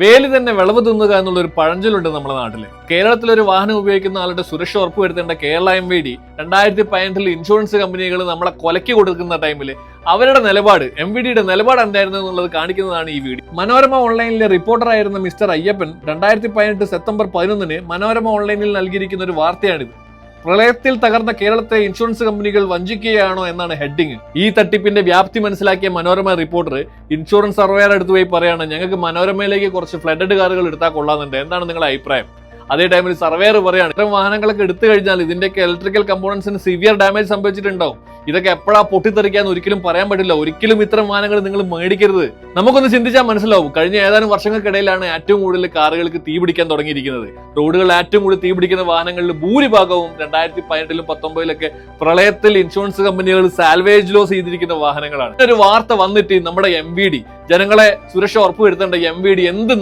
വേലി തന്നെ വിളവ് തിന്നുക എന്നുള്ള ഒരു പഴഞ്ചൊല്ലുണ്ട് നമ്മുടെ നാട്ടില്. കേരളത്തിലൊരു വാഹനം ഉപയോഗിക്കുന്ന ആളുടെ സുരക്ഷ ഉറപ്പുവരുത്തേണ്ട കേരള MVD 2018 ഇൻഷുറൻസ് കമ്പനികൾ നമ്മളെ കൊലയ്ക്ക് കൊടുക്കുന്ന ടൈമിൽ അവരുടെ നിലപാട്, MVDയുടെ നിലപാട് എന്തായിരുന്നു എന്നുള്ളത് കാണിക്കുന്നതാണ് ഈ വീഡിയോ. മനോരമ ഓൺലൈനിലെ റിപ്പോർട്ടറായിരുന്ന മിസ്റ്റർ അയ്യപ്പൻ 2018 സെപ്റ്റംബർ 11 മനോരമ ഓൺലൈനിൽ നൽകിയിരിക്കുന്ന ഒരു വാർത്തയാണിത്. പ്രളയത്തിൽ തകർന്ന കേരളത്തെ ഇൻഷുറൻസ് കമ്പനികൾ വഞ്ചിക്കുകയാണോ എന്നാണ് ഹെഡിങ്. ഈ തട്ടിപ്പിന്റെ വ്യാപ്തി മനസ്സിലാക്കിയ മനോരമ റിപ്പോർട്ടർ ഇൻഷുറൻസ് സർവേയർ അടുത്ത് പോയി പറയാണ്, ഞങ്ങൾക്ക് മനോരമയിലേക്ക് കുറച്ച് ഫ്ലഡഡ് കാറുകൾ എടുത്താൽ കൊള്ളാന്നുണ്ട്, എന്താണ് നിങ്ങളുടെ അഭിപ്രായം? അതേ ടൈമിൽ സർവേയർ പറയാണ്, ഇത്തരം വാഹനങ്ങളൊക്കെ എടുത്തു കഴിഞ്ഞാൽ ഇതിന്റെയൊക്കെ ഇലക്ട്രിക്കൽ കമ്പോണൻസിന് സിവിയർ ഡാമേജ് സംഭവിച്ചിട്ടുണ്ടാവും. ഇതൊക്കെ എപ്പോഴാ പൊട്ടിത്തെറിക്കാന്ന് ഒരിക്കലും പറയാൻ പറ്റില്ല. ഒരിക്കലും ഇത്തരം വാഹനങ്ങൾ നിങ്ങൾ മേടിക്കരുത്. നമുക്കൊന്ന് ചിന്തിച്ചാൽ മനസ്സിലാവും. കഴിഞ്ഞ ഏതാനും വർഷങ്ങൾക്കിടയിലാണ് ഏറ്റവും കൂടുതൽ കാറുകൾക്ക് തീ പിടിക്കാൻ തുടങ്ങിയിരിക്കുന്നത്. റോഡുകളിൽ ഏറ്റവും കൂടുതൽ തീ പിടിക്കുന്ന വാഹനങ്ങളിൽ ഭൂരിഭാഗവും 2018 19 പ്രളയത്തിൽ ഇൻഷുറൻസ് കമ്പനികൾ സാൽവേജ് ലോസ് ചെയ്തിരിക്കുന്ന വാഹനങ്ങളാണ്. ഒരു വാർത്ത വന്നിട്ട് നമ്മുടെ MVD, ജനങ്ങളെ സുരക്ഷ ഉറപ്പുവരുത്തേണ്ട MVD എന്ത്